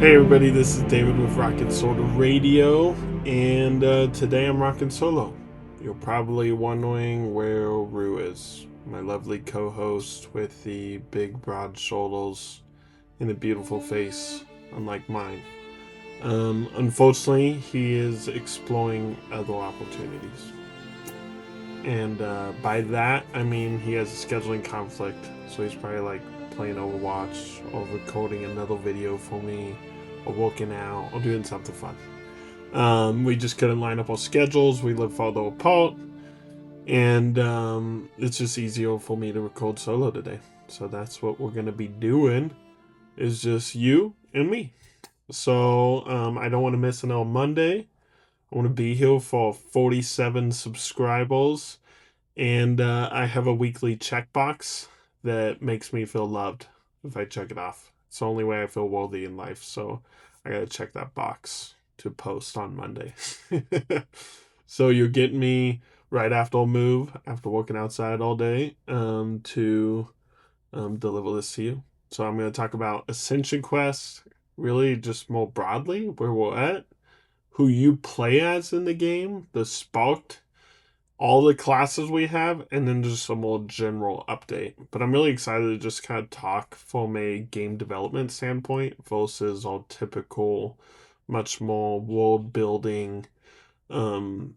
Hey everybody, this is David with Rockin' Solo Radio, and today I'm rocking solo. You're probably wondering where Rue is, my lovely co-host with the big broad shoulders and a beautiful face, unlike mine. Unfortunately, he is exploring other opportunities. And by that, I mean he has a scheduling conflict, so he's probably like playing Overwatch or recording another video for me or working out or doing something fun. We just couldn't line up our schedules. We live farther apart, and it's just easier for me to record solo today. So that's what we're gonna be doing. Is just you and me. So I don't want to miss another Monday. I want to be here for 47 subscribers, and I have a weekly checkbox that makes me feel loved if I check it off. It's the only way I feel worthy in life. So I got to check that box to post on Monday. So you're getting me right after a move, after working outside all day, to deliver this to you. So I'm going to talk about Ascension Quest, really just more broadly, where we're at, who you play as in the game, the sparked, all the classes we have, and then just a more general update. But I'm really excited to just kind of talk from a game development standpoint versus all typical, much more world building. I'm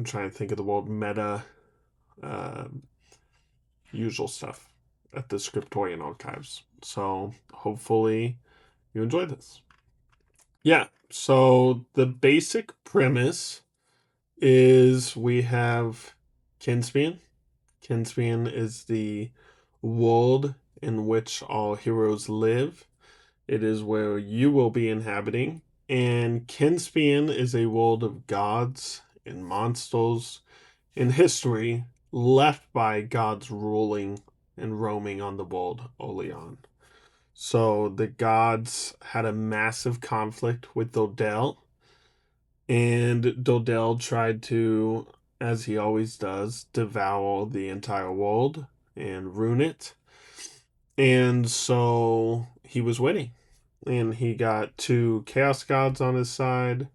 trying to think of the word meta, uh, usual stuff at the Scriptorian archives. So hopefully you enjoy this. Yeah. So the basic premise is we have Kiinspion. Kiinspion is the world in which all heroes live. It is where you will be inhabiting. And Kiinspion is a world of gods and monsters and history left by gods ruling and roaming on the world early on. So the gods had a massive conflict with Dodel, and Dodel tried to, as he always does, devour the entire world and ruin it. And so he was winning. And he got two chaos gods on his side.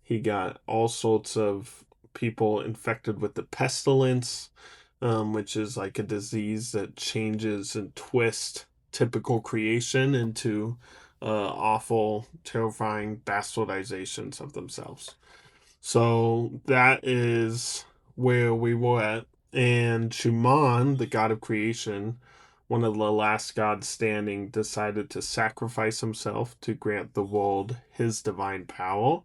He got all sorts of people infected with the pestilence, which is like a disease that changes and twists typical creation into awful, terrifying bastardizations of themselves. So that is where we were at. And Shuman, the god of creation, one of the last gods standing, decided to sacrifice himself to grant the world his divine power,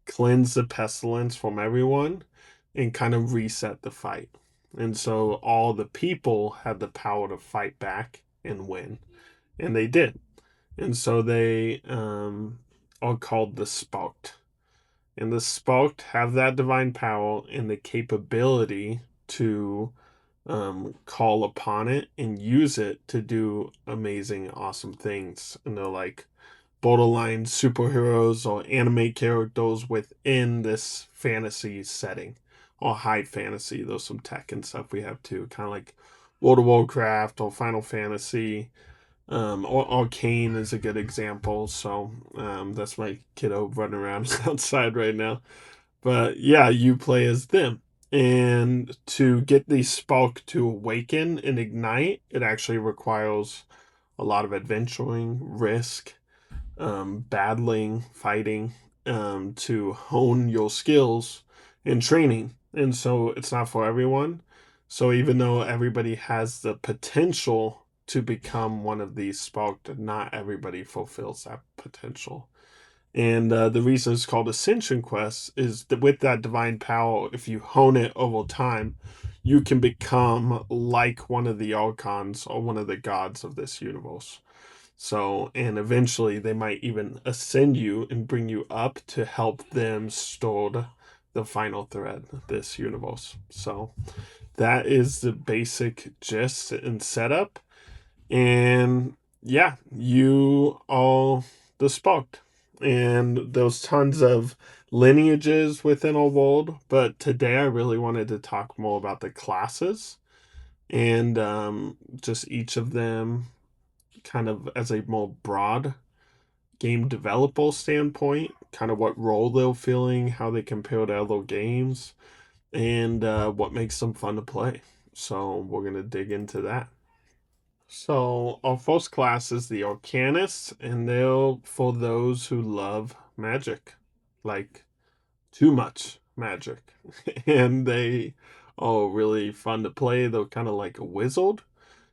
cleanse the pestilence from everyone, and kind of reset the fight. And so all the people had the power to fight back and win. And they did. And so they are called the Sparked. And the Sparked have that divine power and the capability to call upon it and use it to do amazing, awesome things. And they're like borderline superheroes or anime characters within this fantasy setting or high fantasy. There's some tech and stuff we have too, kind of like World of Warcraft or Final Fantasy. Or Arcane is a good example. So that's my kiddo running around outside right now. But yeah, you play as them. And to get the spark to awaken and ignite, it actually requires a lot of adventuring, risk, battling, fighting, to hone your skills and training. And so it's not for everyone. So even though everybody has the potential to become one of these sparked, not everybody fulfills that potential. And the reason it's called Ascension Quest is that with that divine power, if you hone it over time, you can become like one of the archons or one of the gods of this universe. So, and eventually they might even ascend you and bring you up to help them steward the final thread of this universe. So, that is the basic gist and setup. And yeah, you are the sparked. And there's tons of lineages within a world, but today I really wanted to talk more about the classes and just each of them kind of as a more broad game developer standpoint, kind of what role they're filling, how they compare to other games, and what makes them fun to play. So we're going to dig into that. So our first class is the Arcanists, and they're for those who love magic, like too much magic. And they are really fun to play. They're kind of like a wizard.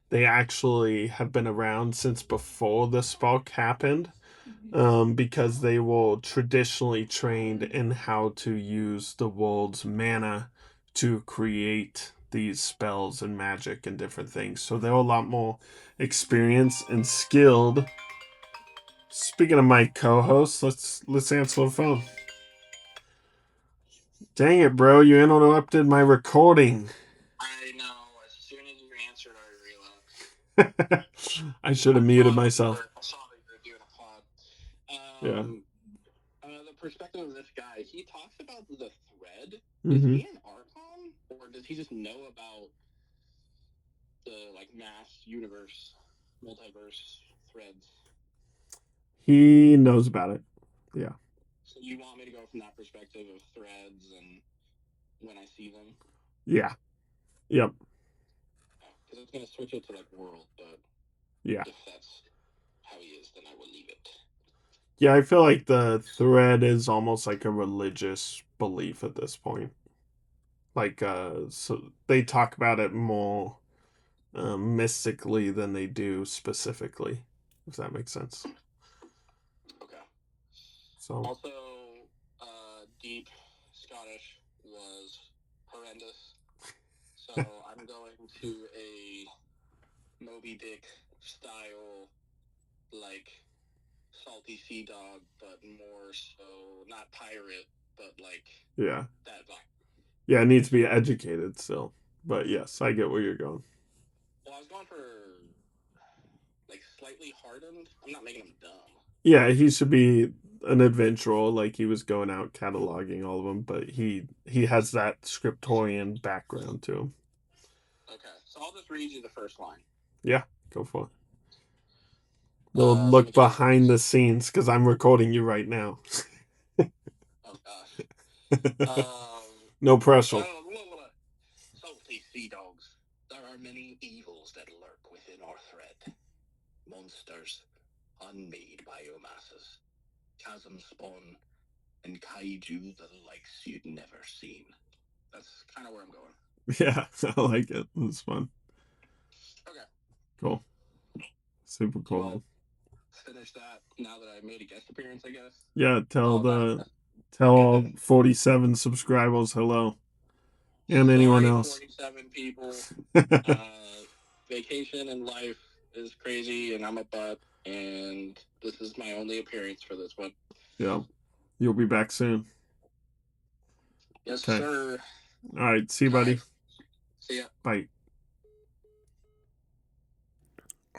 They actually have been around since before the spark happened, because they were traditionally trained in how to use the world's mana to create these spells and magic and different things. So they're a lot more experienced and skilled. Speaking of my co-host, let's answer the phone. Dang it, bro! You interrupted my recording. I know. As soon as you answered, I realized. I should have muted myself. I saw that you were doing a pod. Yeah. The perspective of this guy, he talks about the thread. Mm-hmm. Is he an Archon, or does he just know about the mass universe, multiverse threads? He knows about it. Yeah. So you want me to go from that perspective of threads and when I see them? Yeah. Yep. Because it's gonna switch it to world, but yeah, if that's how he is, then I will leave it. Yeah, I feel like the thread is almost like a religious belief at this point. So they talk about it more mystically than they do specifically, if that makes sense. Okay. So also, Deep Scottish was horrendous. So I'm going to a Moby Dick style, salty sea dog, but more so not pirate, but yeah, that vibe. Yeah, it needs to be educated still. But yes, I get where you're going. Well, I was going for slightly hardened. I'm not making him dumb. Yeah, he should be an adventurer, like he was going out cataloging all of them, but he has that scriptorian background to him. Okay, so I'll just read you the first line. Yeah, go for it. They'll look behind the scenes because I'm recording you right now. Oh gosh. No pressure. Salty sea dogs. There are many evils that lurk within our thread. Monsters unmade biomasses, chasm spawn, and kaiju the likes you'd never seen. That's kind of where I'm going. Yeah, I like it. It's fun. Okay. Cool. Super cool. Well, finish that now that I made a guest appearance, I guess. Yeah, tell 47 subscribers hello. And anyone else. 47 people. Vacation and life is crazy, and I'm a butt, and this is my only appearance for this one. Yeah. You'll be back soon. Yes, sir. All right. See you, buddy. Right. See ya. Bye.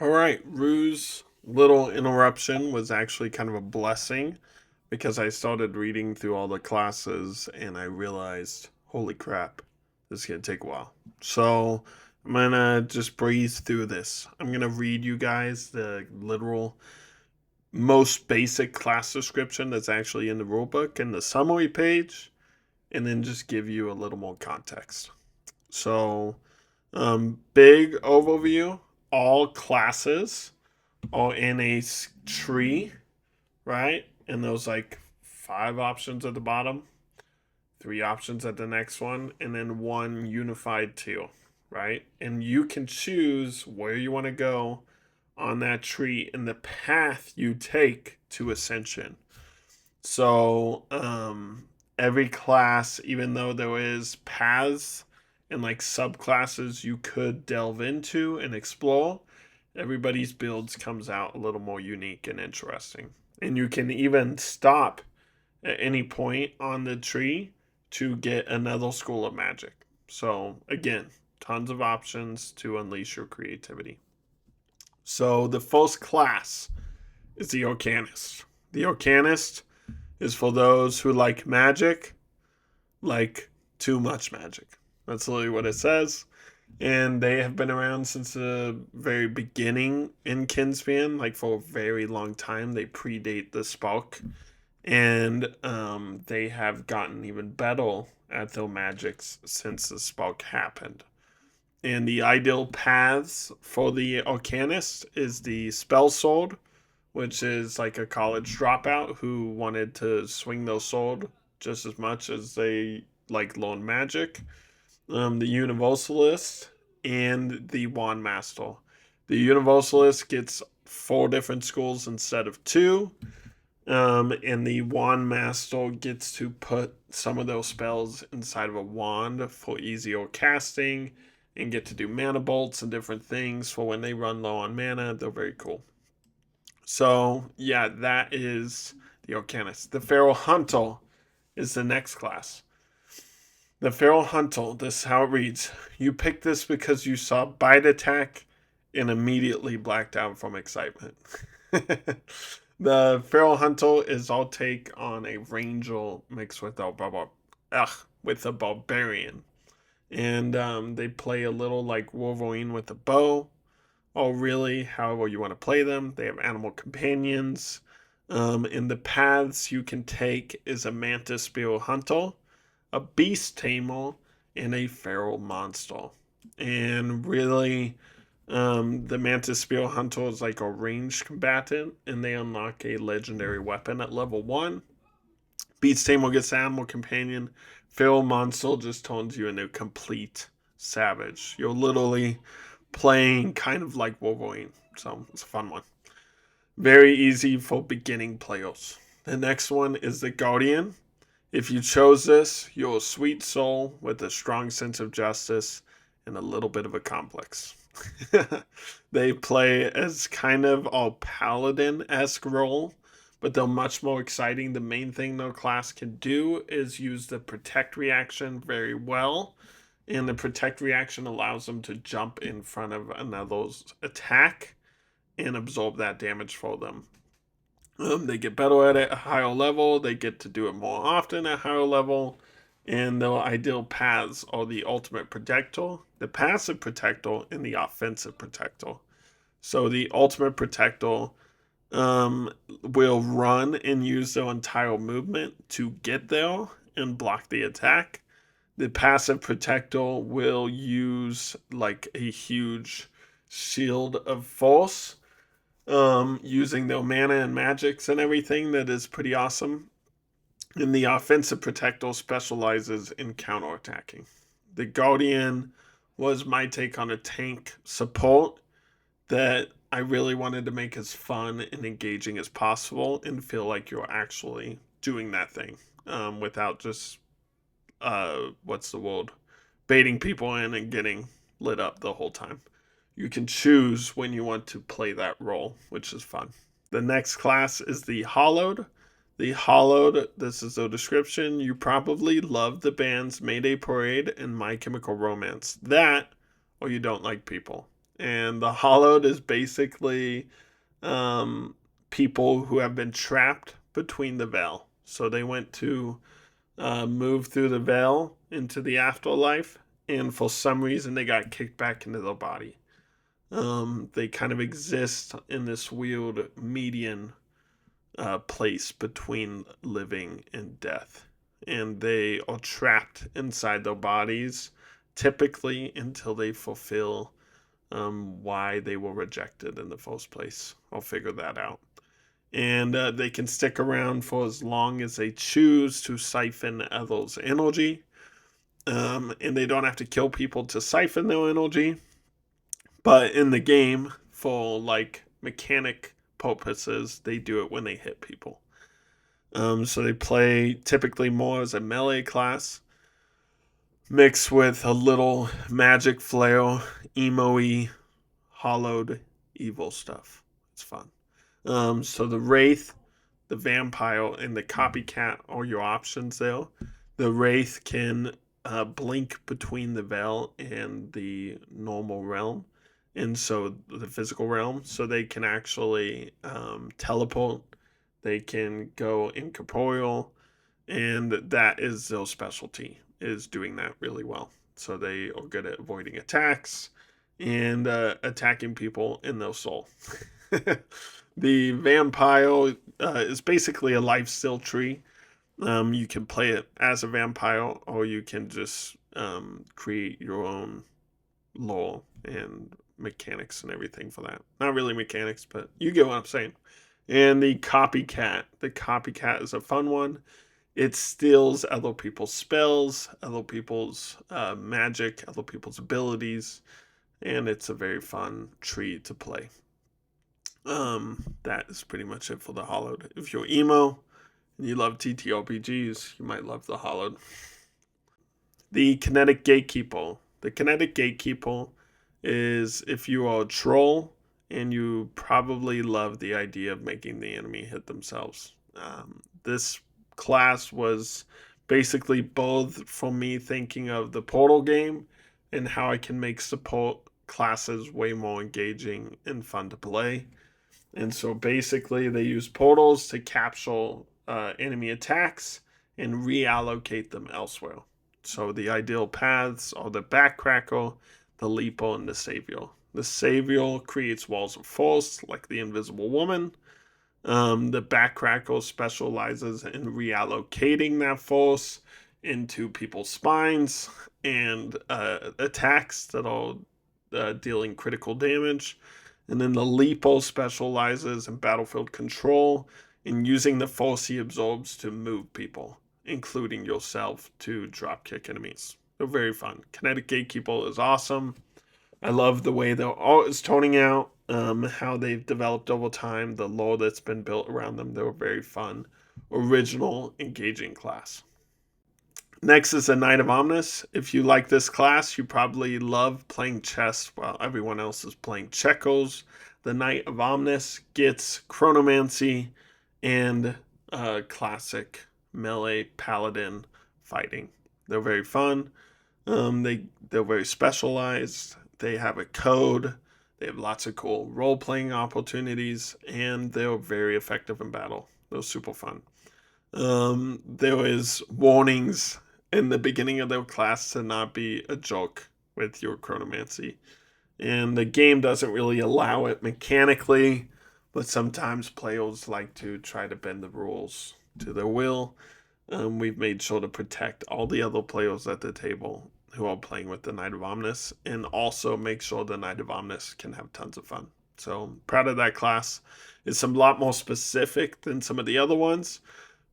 All right. Rue's little interruption was actually kind of a blessing because I started reading through all the classes and I realized, holy crap, this is going to take a while. So I'm going to just breeze through this. I'm going to read you guys the literal most basic class description that's actually in the rulebook and the summary page, and then just give you a little more context. So, big overview, all classes are in a tree, right? And there's 5 options at the bottom, 3 options at the next one, and then 1 unified tier, right? And you can choose where you want to go on that tree and the path you take to Ascension. So, every class, even though there is paths and subclasses you could delve into and explore, everybody's builds comes out a little more unique and interesting. And you can even stop at any point on the tree to get another school of magic. So, again, tons of options to unleash your creativity. So, the first class is the Arcanist. The Arcanist is for those who like magic, like too much magic. That's literally what it says. And they have been around since the very beginning in Kiinspion, like for a very long time. They predate the Spalk, and they have gotten even better at their magics since the Spalk happened. And the ideal paths for the Arcanist is the Spell Sword, which is like a college dropout who wanted to swing their sword just as much as they like learn magic. The Universalist, and the Wand Master. The Universalist gets 4 different schools instead of 2. And the Wand Master gets to put some of those spells inside of a wand for easier casting and get to do mana bolts and different things for when they run low on mana. They're very cool. So, yeah, that is the Arcanist. The Feral Hunter is the next class. The Feral Hunter, this is how it reads. You picked this because you saw Bite Attack and immediately blacked out from excitement. The Feral Hunter is all take on a Ranger mixed with a Barbarian. And they play a little like Wolverine with a bow. Or really, however you want to play them. They have animal companions. In the paths you can take is a Mantis Spear Hunter, a beast tamer, and a feral monster. And really, the Mantis Spear Hunter is like a ranged combatant, and they unlock a legendary weapon at level 1. Beast tamer gets animal companion. Feral monster just turns you into a complete savage. You're literally playing kind of like Wolverine, so it's a fun one. Very easy for beginning players. The next one is the Guardian. If you chose this, you're a sweet soul with a strong sense of justice and a little bit of a complex. They play as kind of a paladin-esque role, but they're much more exciting. The main thing their class can do is use the protect reaction very well, and the protect reaction allows them to jump in front of another's attack and absorb that damage for them. They get better at it at a higher level. They get to do it more often at a higher level. And their ideal paths are the ultimate protector, the passive protector, and the offensive protector. So the ultimate protector will run and use their entire movement to get there and block the attack. The passive protector will use like a huge shield of force, using their mana and magics and everything. That is pretty awesome. And the offensive protector specializes in counterattacking. The Guardian was my take on a tank support that I really wanted to make as fun and engaging as possible and feel like you're actually doing that thing, without just, what's the word? Baiting people in and getting lit up the whole time. You can choose when you want to play that role, which is fun. The next class is the Hollowed. The Hollowed, this is the description. You probably love the bands Mayday Parade and My Chemical Romance. That, or you don't like people. And the Hollowed is basically people who have been trapped between the veil. So they went to move through the veil into the afterlife, and for some reason they got kicked back into their body. They kind of exist in this weird median place between living and death. And they are trapped inside their bodies, typically until they fulfill why they were rejected in the first place. I'll figure that out. And they can stick around for as long as they choose to siphon others' energy. And they don't have to kill people to siphon their energy. But in the game, for like mechanic purposes, they do it when they hit people. So they play typically more as a melee class, mixed with a little magic flair, emo-y, hollowed evil stuff. It's fun. So the Wraith, the Vampire, and the Copycat are your options there. The Wraith can blink between the Veil and the normal realm, and so the physical realm. So they can actually teleport. They can go incorporeal, and that is their specialty, is doing that really well. So they are good at avoiding attacks and attacking people in their soul. The vampire is basically a life steal tree. You can play it as a vampire, or you can just create your own lore and mechanics and everything for that. Not really mechanics, but you get what I'm saying. And the copycat. The copycat is a fun one. It steals other people's spells, other people's magic, other people's abilities, and it's a very fun tree to play. That is pretty much it for the Hollowed. If you're emo and you love TTRPGs, you might love the Hollowed. The Kinetic Gatekeeper. The Kinetic Gatekeeper is if you are a troll and you probably love the idea of making the enemy hit themselves. This class was basically both for me thinking of the Portal game and how I can make support classes way more engaging and fun to play. And so basically, they use portals to capture enemy attacks and reallocate them elsewhere. So the ideal paths are the Backcracker, the Leaper, and the Savior. The Savior creates walls of force, like the Invisible Woman. The Backcracker specializes in reallocating that force into people's spines and attacks that are dealing critical damage. And then the Leaper specializes in battlefield control and using the force he absorbs to move people, including yourself, to dropkick enemies. They're very fun. Kinetic Gatekeeper is awesome. I love the way the art is toning out, how they've developed over time, the lore that's been built around them. They were very fun, original, engaging class. Next is the Knight of Omnis. If you like this class, you probably love playing chess while everyone else is playing checkers. The Knight of Omnis gets chronomancy and classic melee paladin fighting. They're very fun. They're very specialized. They have a code. They have lots of cool role playing opportunities, and they're very effective in battle. They're super fun. There is warnings in the beginning of their class to not be a joke with your chronomancy. And the game doesn't really allow it mechanically, but sometimes players like to try to bend the rules to their will. We've made sure to protect all the other players at the table who are playing with the Knight of Omnis, and also make sure the Knight of Omnis can have tons of fun. So I'm proud of that class. It's a lot more specific than some of the other ones,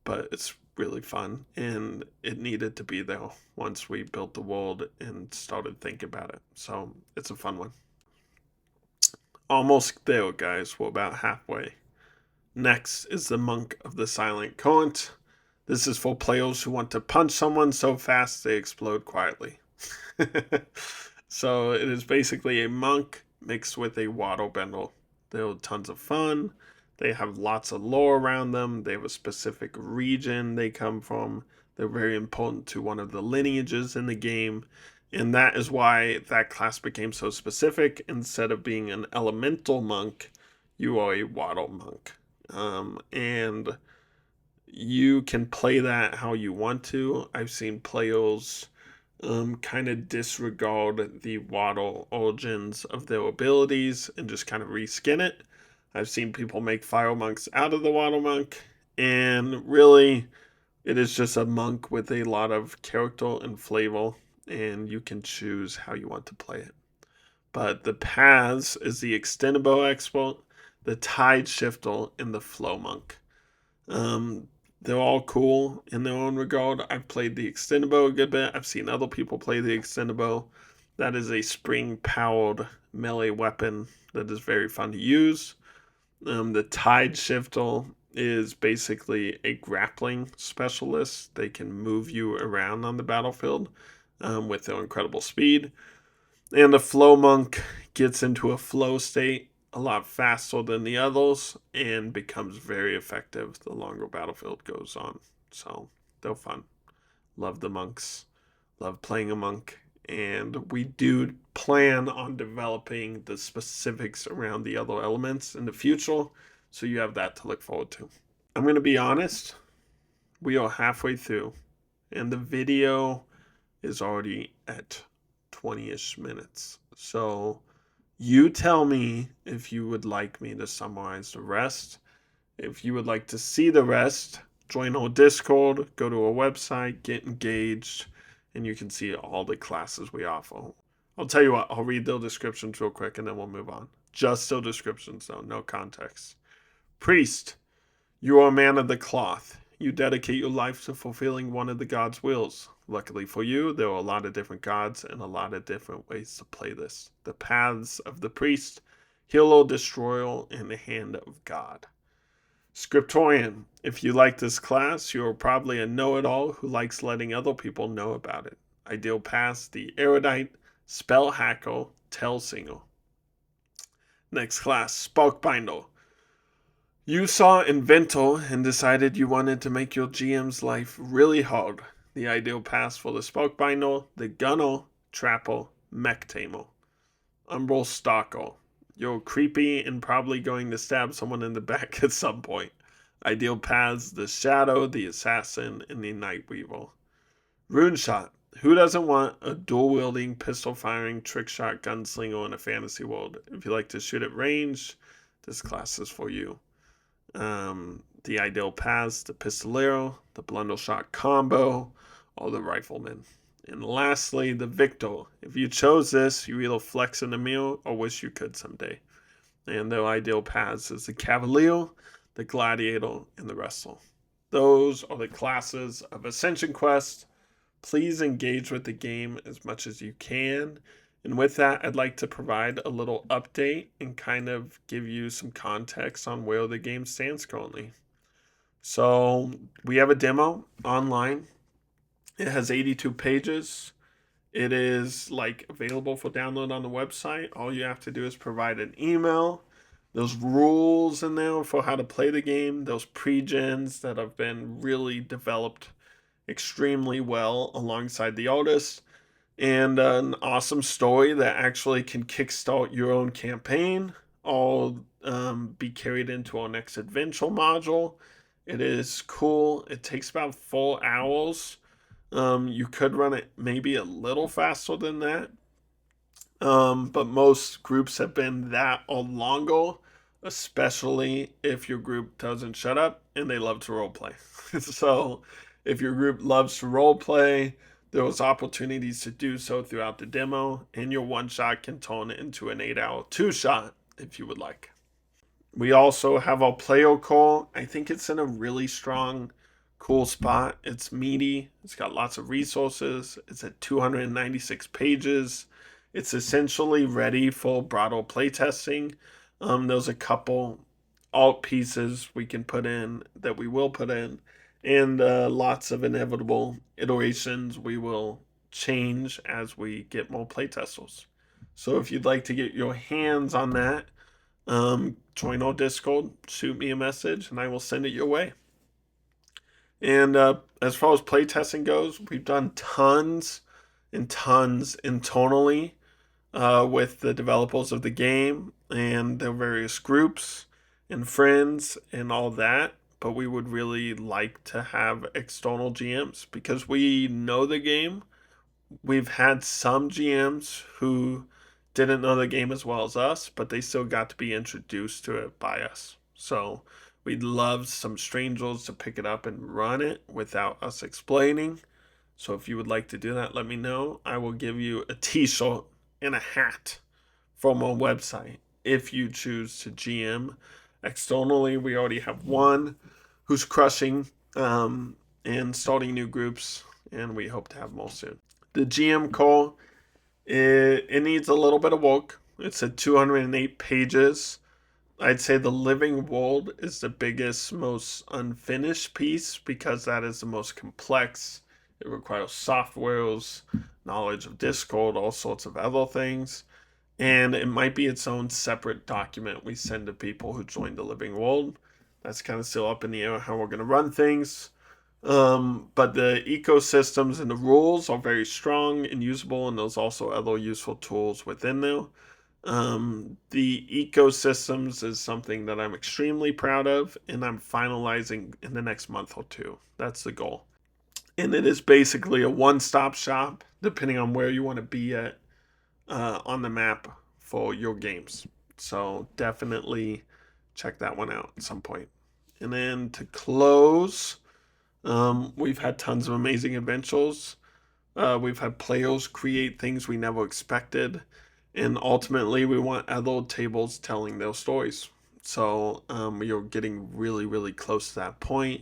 but it's really fun, and it needed to be there once we built the world and started thinking about it. So it's a fun one. Almost there, guys. We're about halfway. Next is the Monk of the Silent Current. This is for players who want to punch someone so fast they explode quietly. So it is basically a monk mixed with a waterbender. They're tons of fun. They have lots of lore around them. They have a specific region they come from. They're very important to one of the lineages in the game. And that is why that class became so specific. Instead of being an elemental monk, you are a water monk. And you can play that how you want to. I've seen players kind of disregard the water origins of their abilities and just kind of reskin it. I've seen people make fire monks out of the water monk, and really, it is just a monk with a lot of character and flavor, and you can choose how you want to play it. But the paths is the Extendable Expert, the Tide Shifter, and the Flow Monk. They're all cool in their own regard. I've played the Extendable a good bit. I've seen other people play the Extendable. That is a spring-powered melee weapon that is very fun to use. The Tide Shifter is basically a grappling specialist. They can move you around on the battlefield with their incredible speed. And the Flow Monk gets into a flow state a lot faster than the others and becomes very effective the longer battlefield goes on. So they're fun. Love the monks. Love playing a monk. And we do plan on developing the specifics around the other elements in the future. So you have that to look forward to. I'm going to be honest. We are halfway through. And the video is already at 20-ish minutes. So you tell me if you would like me to summarize the rest. If you would like to see the rest, join our Discord, go to our website, get engaged, and you can see all the classes we offer. I'll tell you what, I'll read the descriptions real quick and then we'll move on. Just the descriptions though, no context. Priest, you are a man of the cloth. You dedicate your life to fulfilling one of the god's wills. Luckily for you, there are a lot of different gods and a lot of different ways to play this. The paths of the priest, healer, destroyer, and the hand of God. Scriptorian, if you like this class, you are probably a know-it-all who likes letting other people know about it. Ideal pass, the erudite, spell hacker, tell singer. Next class, Sparkbinder. You saw Inventor and decided you wanted to make your GM's life really hard. The ideal pass for the Sparkbinder, the Gunner, Trapper, Mech Tamer. Umbral Stalker. You're creepy and probably going to stab someone in the back at some point. Ideal paths, the Shadow, the Assassin, and the Nightweaver. Rune Shot. Who doesn't want a dual-wielding, pistol-firing, trick-shot gunslinger in a fantasy world? If you like to shoot at range, this class is for you. The ideal paths, the Pistolero, the Blundershot combo, or the Rifleman. And lastly, the Victor. If you chose this, you either flex in the mirror or wish you could someday. And their ideal paths is the Cavalier, the Gladiator, and the Wrestler. Those are the classes of Ascension Quest. Please engage with the game as much as you can. And with that, I'd like to provide a little update and kind of give you some context on where the game stands currently. So we have a demo online. It has 82 pages. It is available for download on the website. All you have to do is provide an email. There's rules in there for how to play the game. Those pre-gens that have been really developed extremely well alongside the artist. And an awesome story that actually can kickstart your own campaign. All be carried into our next adventure module. It is cool. It takes about 4 hours. You could run it maybe a little faster than that. But most groups have been that or longer, especially if your group doesn't shut up and they love to roleplay. So if your group loves to roleplay, there's opportunities to do so throughout the demo, and your one shot can turn into an 8-hour 2-shot if you would like. We also have our player call. I think it's in a really strong, cool spot. It's meaty. It's got lots of resources. It's at 296 pages. It's essentially ready for broader playtesting. There's a couple alt pieces we can put in that we will put in, and lots of inevitable iterations we will change as we get more playtesters. So if you'd like to get your hands on that, join our Discord, shoot me a message, and I will send it your way. And as far as playtesting goes, we've done tons and tons internally with the developers of the game and their various groups and friends and all that. But we would really like to have external GMs because we know the game. We've had some GMs who didn't know the game as well as us, but they still got to be introduced to it by us. So we'd love some strangers to pick it up and run it without us explaining. So if you would like to do that, let me know. I will give you a t-shirt and a hat from our website if you choose to GM externally. We already have one who's crushing and starting new groups, and we hope to have more soon. The GM call, it needs a little bit of work. It's at 208 pages. I'd say the living world is the biggest, most unfinished piece because that is the most complex. It requires softwares, knowledge of Discord, all sorts of other things. And it might be its own separate document we send to people who join the living world. That's kind of still up in the air how we're going to run things. But the ecosystems and the rules are very strong and usable, and there's also other useful tools within there. The ecosystems is something that I'm extremely proud of, and I'm finalizing in the next month or two. That's the goal. And it is basically a one-stop shop, depending on where you want to be at on the map for your games. So definitely check that one out at some point. And then to close, we've had tons of amazing adventures. We've had players create things we never expected. And ultimately, we want other tables telling their stories. So we are getting really, really close to that point.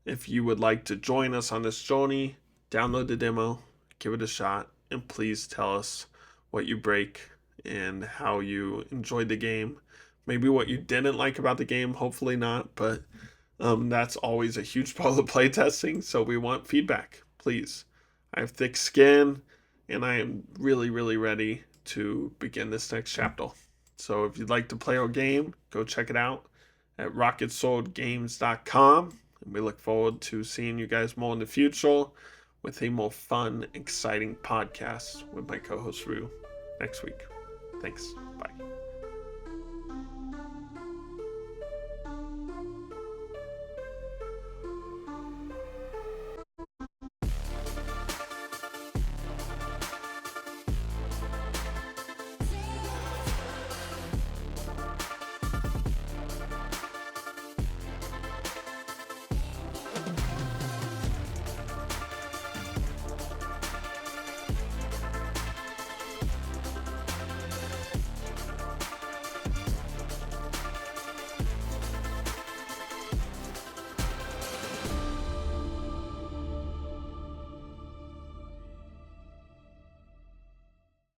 If you would like to join us on this journey, download the demo, give it a shot, and please tell us what you break and how you enjoyed the game. Maybe what you didn't like about the game, hopefully not, but that's always a huge part of the playtesting, so we want feedback, please. I have thick skin, and I am really, really ready to begin this next chapter. So if you'd like to play our game, go check it out at rocketswordgames.com. And we look forward to seeing you guys more in the future with a more fun, exciting podcast with my co host Rue next week. Thanks. Bye.